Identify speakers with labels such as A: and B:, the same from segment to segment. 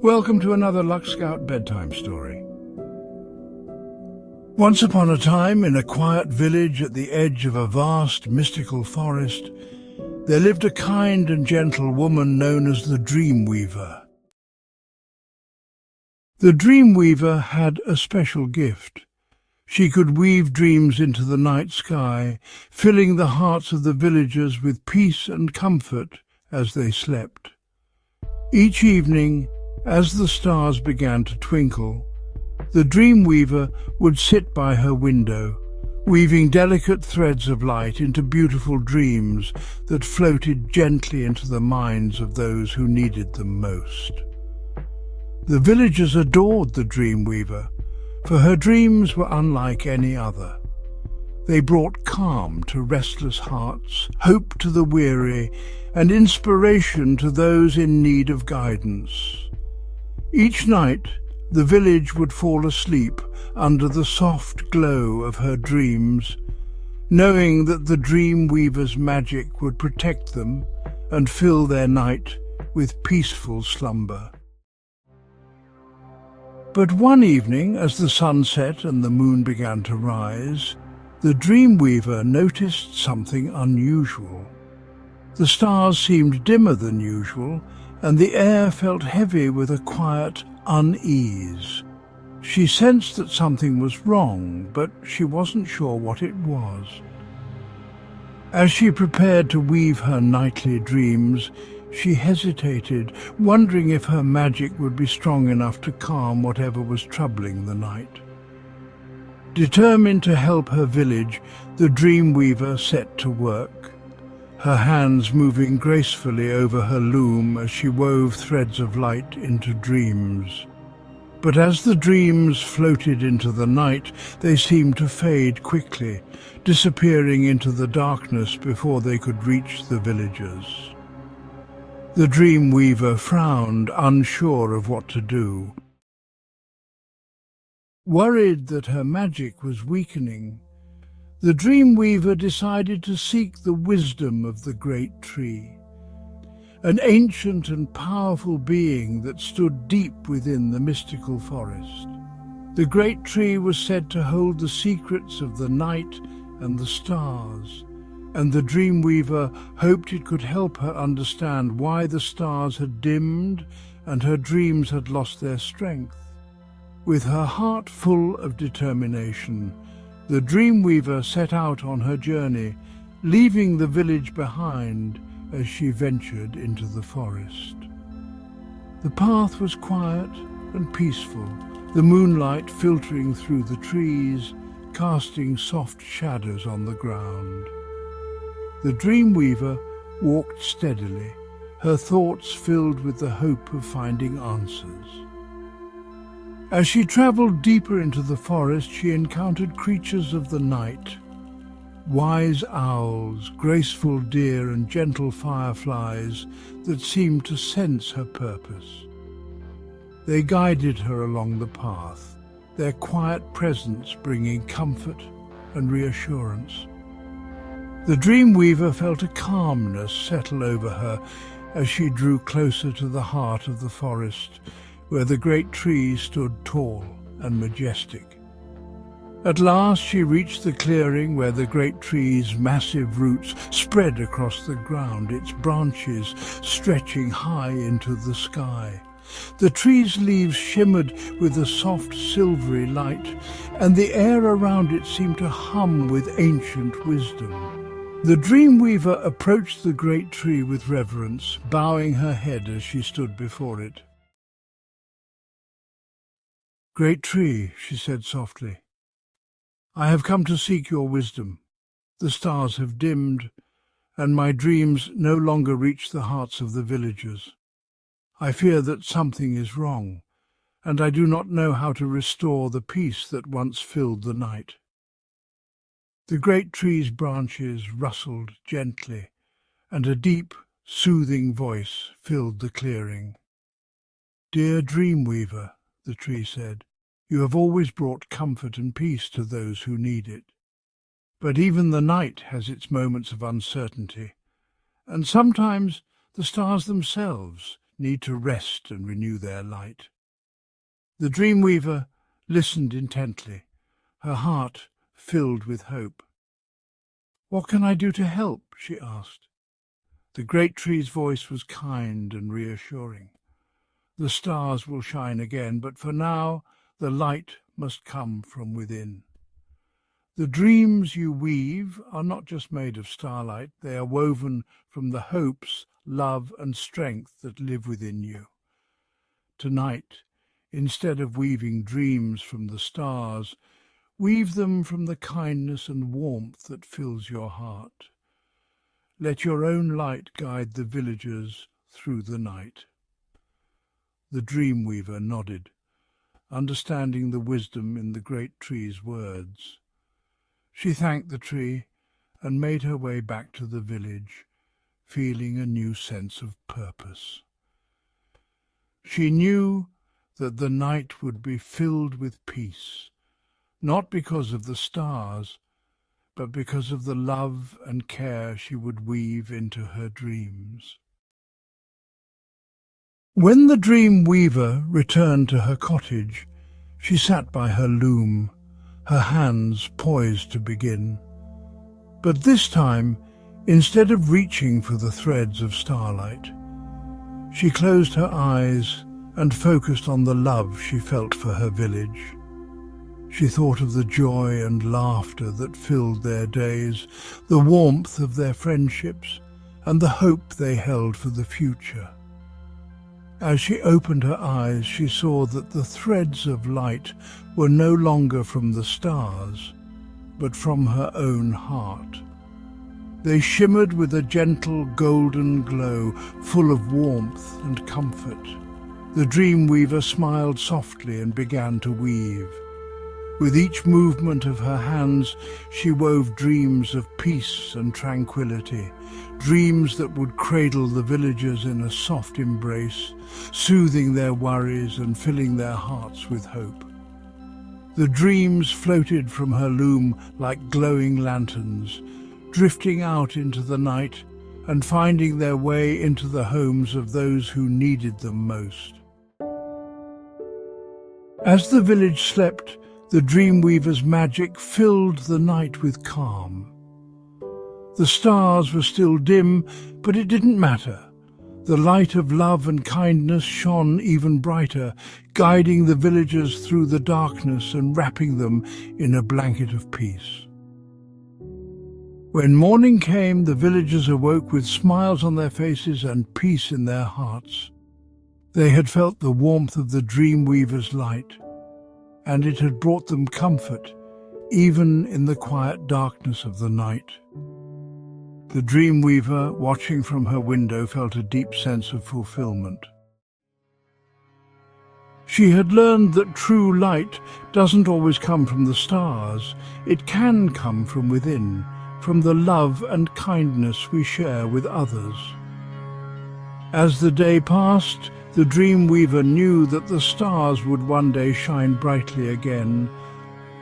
A: Welcome to another Luck Scout bedtime story. Once upon a time, in a quiet village at the edge of a vast mystical forest, there lived a kind and gentle woman known as the Dream Weaver. The Dream Weaver had a special gift. She could weave dreams into the night sky, filling the hearts of the villagers with peace and comfort as they slept. Each evening, as the stars began to twinkle, the Dream Weaver would sit by her window, weaving delicate threads of light into beautiful dreams that floated gently into the minds of those who needed them most. The villagers adored the Dream Weaver, for her dreams were unlike any other. They brought calm to restless hearts, hope to the weary, and inspiration to those in need of guidance. Each night, the village would fall asleep under the soft glow of her dreams, knowing that the Dream Weaver's magic would protect them and fill their night with peaceful slumber. But one evening, as the sun set and the moon began to rise, the Dream Weaver noticed something unusual. The stars seemed dimmer than usual, and the air felt heavy with a quiet unease. She sensed that something was wrong, but she wasn't sure what it was. As she prepared to weave her nightly dreams, she hesitated, wondering if her magic would be strong enough to calm whatever was troubling the night. Determined to help her village, the Dream Weaver set to work, her hands moving gracefully over her loom as she wove threads of light into dreams. But as the dreams floated into the night, they seemed to fade quickly, disappearing into the darkness before they could reach the villagers. The Dream Weaver frowned, unsure of what to do. Worried that her magic was weakening, the Dream Weaver decided to seek the wisdom of the great tree, an ancient and powerful being that stood deep within the mystical forest. The great tree was said to hold the secrets of the night and the stars, and the Dream Weaver hoped it could help her understand why the stars had dimmed and her dreams had lost their strength. With her heart full of determination, the Dream Weaver set out on her journey, leaving the village behind as she ventured into the forest. The path was quiet and peaceful, the moonlight filtering through the trees, casting soft shadows on the ground. The Dream Weaver walked steadily, her thoughts filled with the hope of finding answers. As she travelled deeper into the forest, she encountered creatures of the night, wise owls, graceful deer, and gentle fireflies that seemed to sense her purpose. They guided her along the path, their quiet presence bringing comfort and reassurance. The Dream Weaver felt a calmness settle over her as she drew closer to the heart of the forest, where the great tree stood tall and majestic. At last she reached the clearing where the great tree's massive roots spread across the ground, its branches stretching high into the sky. The tree's leaves shimmered with a soft silvery light, and the air around it seemed to hum with ancient wisdom. The Dream Weaver approached the great tree with reverence, bowing her head as she stood before it. "Great tree," she said softly, "I have come to seek your wisdom. The stars have dimmed, and my dreams no longer reach the hearts of the villagers. I fear that something is wrong, and I do not know how to restore the peace that once filled the night." The great tree's branches rustled gently, and a deep, soothing voice filled the clearing. "Dear Dream Weaver," the tree said, "you have always brought comfort and peace to those who need it. But even the night has its moments of uncertainty, and sometimes the stars themselves need to rest and renew their light. The dreamweaver listened intently, her heart filled with hope. "What can I do to help?" she asked. The great tree's voice was kind and reassuring. "The stars will shine again, but for now the light must come from within. The dreams you weave are not just made of starlight, they are woven from the hopes, love and strength that live within you. Tonight, instead of weaving dreams from the stars, weave them from the kindness and warmth that fills your heart. Let your own light guide the villagers through the night." The dreamweaver nodded, understanding the wisdom in the great tree's words. She thanked the tree and made her way back to the village, feeling a new sense of purpose. She knew that the night would be filled with peace, not because of the stars, but because of the love and care she would weave into her dreams. When the dream weaver returned to her cottage, she sat by her loom, her hands poised to begin. But this time, instead of reaching for the threads of starlight, she closed her eyes and focused on the love she felt for her village. She thought of the joy and laughter that filled their days, the warmth of their friendships, and the hope they held for the future. As she opened her eyes, she saw that the threads of light were no longer from the stars, but from her own heart. They shimmered with a gentle golden glow, full of warmth and comfort. The dreamweaver smiled softly and began to weave. With each movement of her hands, she wove dreams of peace and tranquility, dreams that would cradle the villagers in a soft embrace, soothing their worries and filling their hearts with hope. The dreams floated from her loom like glowing lanterns, drifting out into the night and finding their way into the homes of those who needed them most. As the village slept, the dreamweaver's magic filled the night with calm. The stars were still dim, but it didn't matter. The light of love and kindness shone even brighter, guiding the villagers through the darkness and wrapping them in a blanket of peace. When morning came, the villagers awoke with smiles on their faces and peace in their hearts. They had felt the warmth of the dreamweaver's light, and it had brought them comfort, even in the quiet darkness of the night. The dreamweaver, watching from her window, felt a deep sense of fulfillment. She had learned that true light doesn't always come from the stars. It can come from within, from the love and kindness we share with others. As the day passed, the dreamweaver knew that the stars would one day shine brightly again,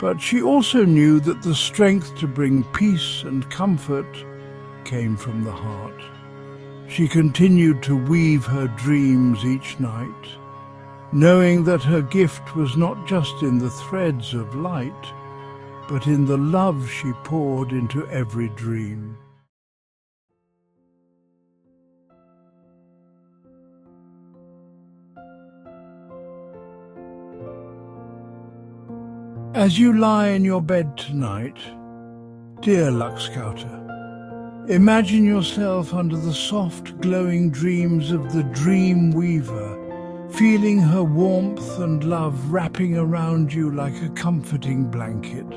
A: but she also knew that the strength to bring peace and comfort came from the heart. She continued to weave her dreams each night, knowing that her gift was not just in the threads of light, but in the love she poured into every dream. As you lie in your bed tonight, dear Luck Scouter, imagine yourself under the soft, glowing dreams of the Dream Weaver, feeling her warmth and love wrapping around you like a comforting blanket.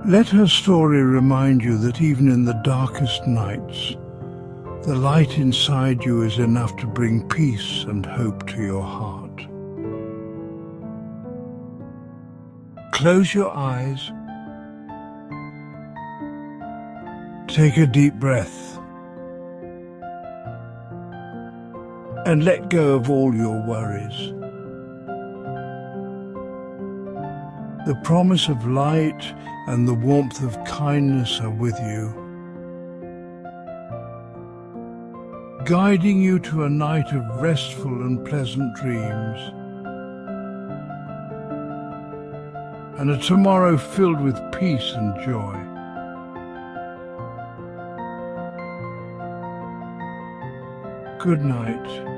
A: Let her story remind you that even in the darkest nights, the light inside you is enough to bring peace and hope to your heart. Close your eyes. Take a deep breath and let go of all your worries. The promise of light and the warmth of kindness are with you. guiding you to a night of restful and pleasant dreams, and a tomorrow filled with peace and joy. Good night.